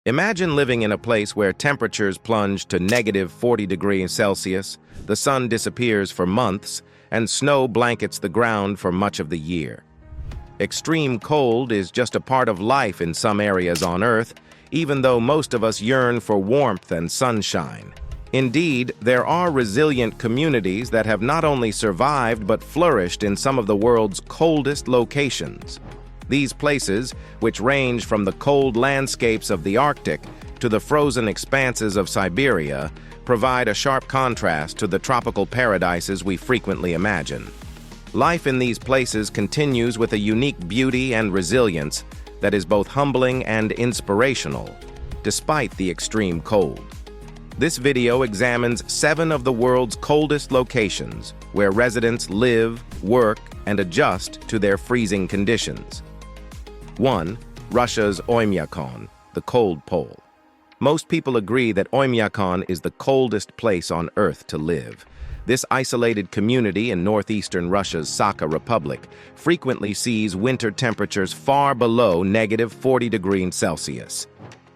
Imagine living in a place where temperatures plunge to negative 40 degrees Celsius, the sun disappears for months, and snow blankets the ground for much of the year. Extreme cold is just a part of life in some areas on Earth, even though most of us yearn for warmth and sunshine. Indeed, there are resilient communities that have not only survived but flourished in some of the world's coldest locations. These places, which range from the cold landscapes of the Arctic to the frozen expanses of Siberia, provide a sharp contrast to the tropical paradises we frequently imagine. Life in these places continues with a unique beauty and resilience that is both humbling and inspirational, despite the extreme cold. This video examines 7 of the world's coldest locations where residents live, work, and adjust to their freezing conditions. 1. Russia's Oymyakon, the cold pole. Most people agree that Oymyakon is the coldest place on Earth to live. This isolated community in northeastern Russia's Sakha Republic frequently sees winter temperatures far below negative 40 degrees Celsius.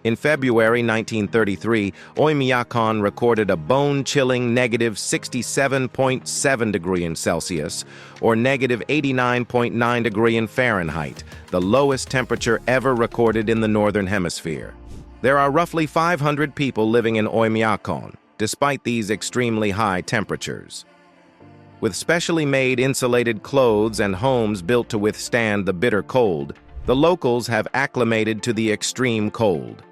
In February 1933, Oymyakon recorded a bone-chilling negative 67.7 degrees Celsius, or negative 89.9 degrees Fahrenheit, the lowest temperature ever recorded in the Northern Hemisphere. There are roughly 500 people living in Oymyakon, despite these extremely high temperatures. With specially made insulated clothes and homes built to withstand the bitter cold, the locals have acclimated to the extreme cold.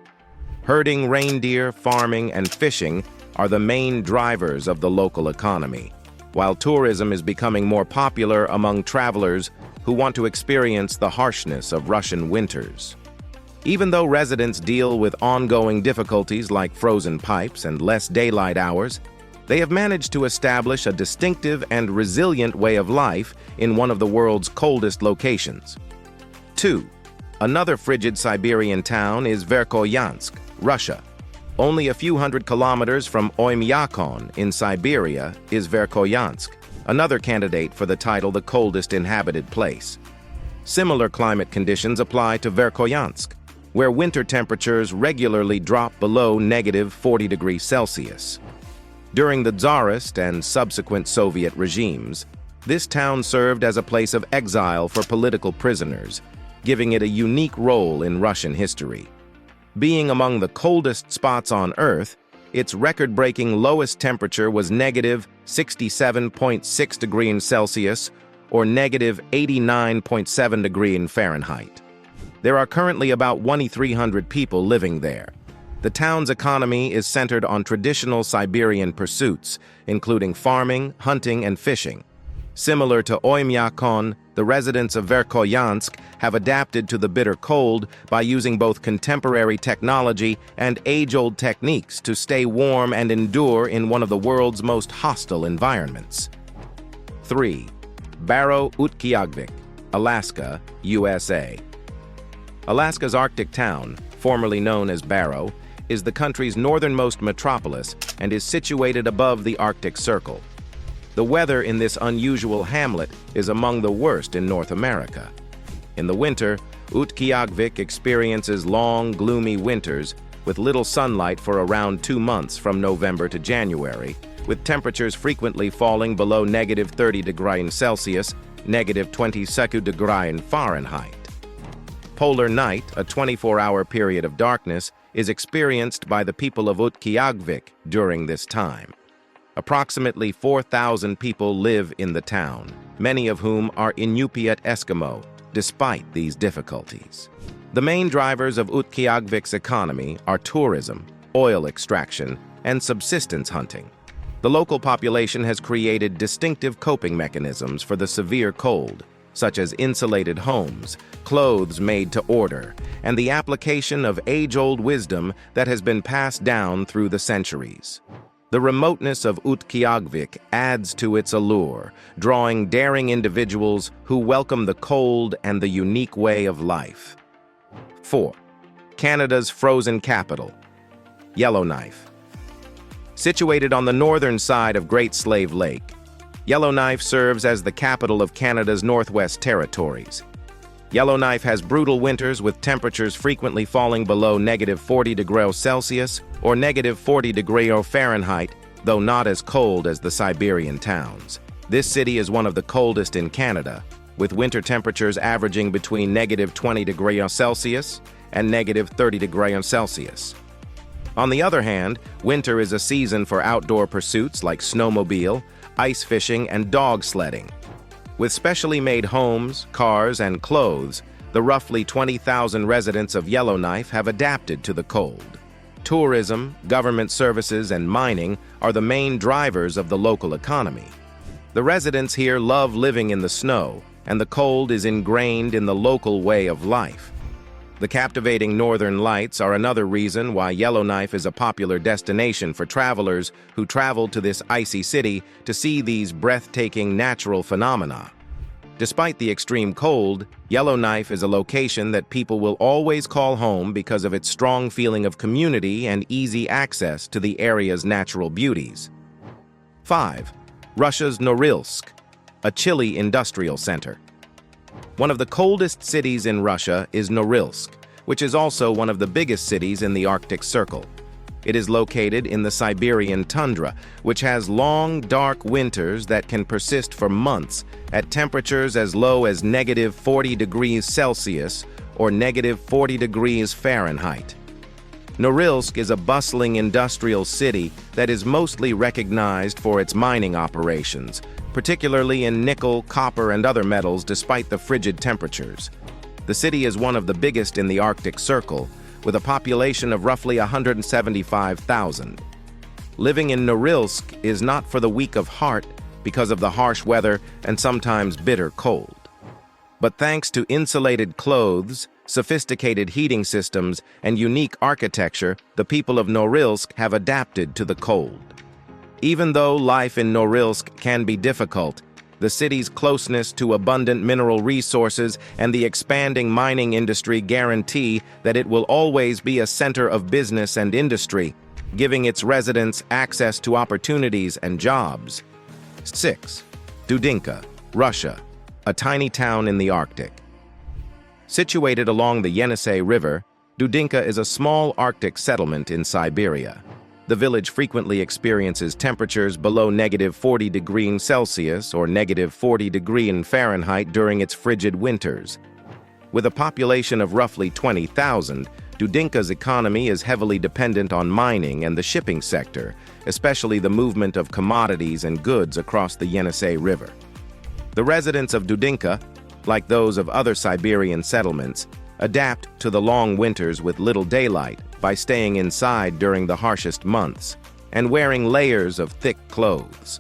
Herding reindeer, farming, and fishing are the main drivers of the local economy, while tourism is becoming more popular among travelers who want to experience the harshness of Russian winters. Even though residents deal with ongoing difficulties like frozen pipes and less daylight hours, they have managed to establish a distinctive and resilient way of life in one of the world's coldest locations. 2. Another frigid Siberian town is Verkhoyansk, Russia. Only a few hundred kilometers from Oymyakon in Siberia is Verkhoyansk, another candidate for the title the coldest inhabited place. Similar climate conditions apply to Verkhoyansk, where winter temperatures regularly drop below negative 40 degrees Celsius. During the Tsarist and subsequent Soviet regimes, this town served as a place of exile for political prisoners, giving it a unique role in Russian history. Being among the coldest spots on Earth, its record-breaking lowest temperature was negative 67.6 degrees Celsius, or negative 89.7 degrees Fahrenheit. There are currently about 2,300 people living there. The town's economy is centered on traditional Siberian pursuits, including farming, hunting, and fishing. Similar to Oymyakon, the residents of Verkhoyansk have adapted to the bitter cold by using both contemporary technology and age-old techniques to stay warm and endure in one of the world's most hostile environments. 3. Barrow-Utqiagvik, Alaska, USA. Alaska's Arctic town, formerly known as Barrow, is the country's northernmost metropolis and is situated above the Arctic Circle. The weather in this unusual hamlet is among the worst in North America. In the winter, Utqiagvik experiences long, gloomy winters with little sunlight for around 2 months from November to January, with temperatures frequently falling below negative 30 degrees Celsius, negative 22 degrees Fahrenheit. Polar night, a 24-hour period of darkness, is experienced by the people of Utqiagvik during this time. Approximately 4,000 people live in the town, many of whom are Inupiat Eskimo, despite these difficulties. The main drivers of Utqiagvik's economy are tourism, oil extraction, and subsistence hunting. The local population has created distinctive coping mechanisms for the severe cold, such as insulated homes, clothes made to order, and the application of age-old wisdom that has been passed down through the centuries. The remoteness of Utqiagvik adds to its allure, drawing daring individuals who welcome the cold and the unique way of life. 4. Canada's frozen capital, Yellowknife. Situated on the northern side of Great Slave Lake, Yellowknife serves as the capital of Canada's Northwest Territories. Yellowknife has brutal winters with temperatures frequently falling below -40°C or -40°F, though not as cold as the Siberian towns. This city is one of the coldest in Canada, with winter temperatures averaging between -20°C and -30°C. On the other hand, winter is a season for outdoor pursuits like snowmobile, ice fishing, and dog sledding. With specially made homes, cars, and clothes, the roughly 20,000 residents of Yellowknife have adapted to the cold. Tourism, government services, and mining are the main drivers of the local economy. The residents here love living in the snow, and the cold is ingrained in the local way of life. The captivating northern lights are another reason why Yellowknife is a popular destination for travelers who travel to this icy city to see these breathtaking natural phenomena. Despite the extreme cold, Yellowknife is a location that people will always call home because of its strong feeling of community and easy access to the area's natural beauties. 5. Russia's Norilsk, a chilly industrial center. One of the coldest cities in Russia is Norilsk, which is also one of the biggest cities in the Arctic Circle. It is located in the Siberian tundra, which has long, dark winters that can persist for months at temperatures as low as -40°C or -40°F. Norilsk is a bustling industrial city that is mostly recognized for its mining operations, particularly in nickel, copper, and other metals despite the frigid temperatures. The city is one of the biggest in the Arctic Circle, with a population of roughly 175,000. Living in Norilsk is not for the weak of heart because of the harsh weather and sometimes bitter cold. But thanks to insulated clothes, sophisticated heating systems, and unique architecture, the people of Norilsk have adapted to the cold. Even though life in Norilsk can be difficult, the city's closeness to abundant mineral resources and the expanding mining industry guarantee that it will always be a center of business and industry, giving its residents access to opportunities and jobs. 6. Dudinka, Russia, a tiny town in the Arctic. Situated along the Yenisei River, Dudinka is a small Arctic settlement in Siberia. The village frequently experiences temperatures below -40°C or -40°F during its frigid winters. With a population of roughly 20,000, Dudinka's economy is heavily dependent on mining and the shipping sector, especially the movement of commodities and goods across the Yenisei River. The residents of Dudinka, like those of other Siberian settlements, adapt to the long winters with little daylight by staying inside during the harshest months and wearing layers of thick clothes.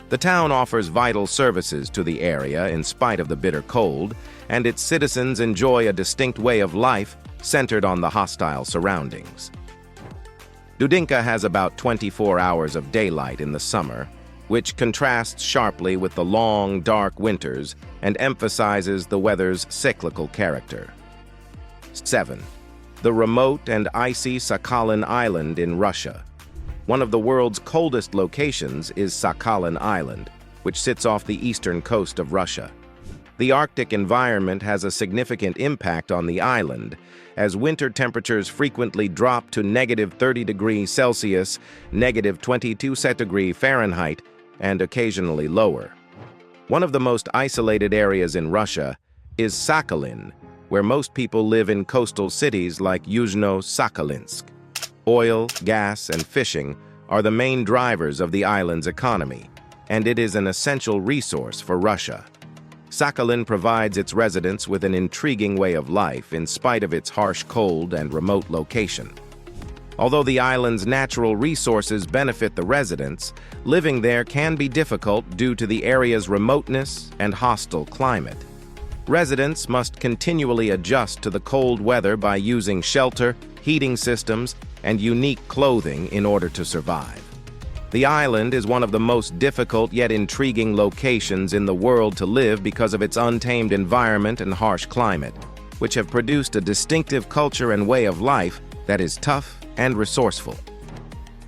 The town offers vital services to the area in spite of the bitter cold, and its citizens enjoy a distinct way of life centered on the hostile surroundings. Dudinka has about 24 hours of daylight in the summer, which contrasts sharply with the long, dark winters and emphasizes the weather's cyclical character. 7. The remote and icy Sakhalin Island in Russia. One of the world's coldest locations is Sakhalin Island, which sits off the eastern coast of Russia. The Arctic environment has a significant impact on the island, as winter temperatures frequently drop to -30°C, -22°F, and occasionally lower. One of the most isolated areas in Russia is Sakhalin, where most people live in coastal cities like Yuzhno-Sakhalinsk. Oil, gas, and fishing are the main drivers of the island's economy, and it is an essential resource for Russia. Sakhalin provides its residents with an intriguing way of life in spite of its harsh cold and remote location. Although the island's natural resources benefit the residents, living there can be difficult due to the area's remoteness and hostile climate. Residents must continually adjust to the cold weather by using shelter, heating systems, and unique clothing in order to survive. The island is one of the most difficult yet intriguing locations in the world to live because of its untamed environment and harsh climate, which have produced a distinctive culture and way of life that is tough and resourceful.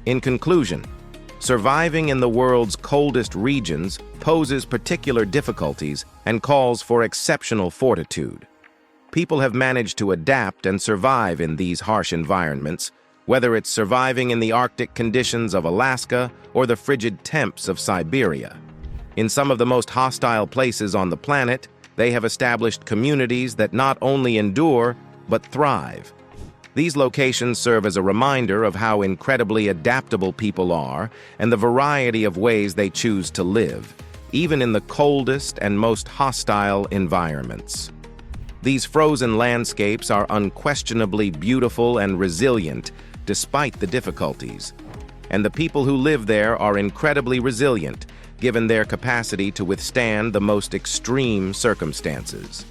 In conclusion, surviving in the world's coldest regions poses particular difficulties and calls for exceptional fortitude. people have managed to adapt and survive in these harsh environments, whether it's surviving in the Arctic conditions of Alaska or the frigid temps of Siberia. In some of the most hostile places on the planet, they have established communities that not only endure, but thrive. These locations serve as a reminder of how incredibly adaptable people are and the variety of ways they choose to live, even in the coldest and most hostile environments. These frozen landscapes are unquestionably beautiful and resilient despite the difficulties. And the people who live there are incredibly resilient, given their capacity to withstand the most extreme circumstances.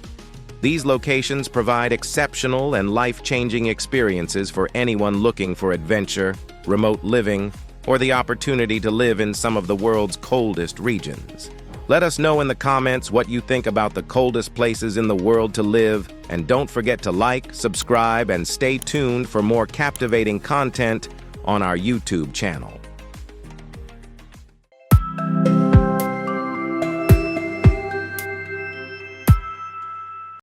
These locations provide exceptional and life-changing experiences for anyone looking for adventure, remote living, or the opportunity to live in some of the world's coldest regions. Let us know in the comments what you think about the coldest places in the world to live, and don't forget to like, subscribe, and stay tuned for more captivating content on our YouTube channel.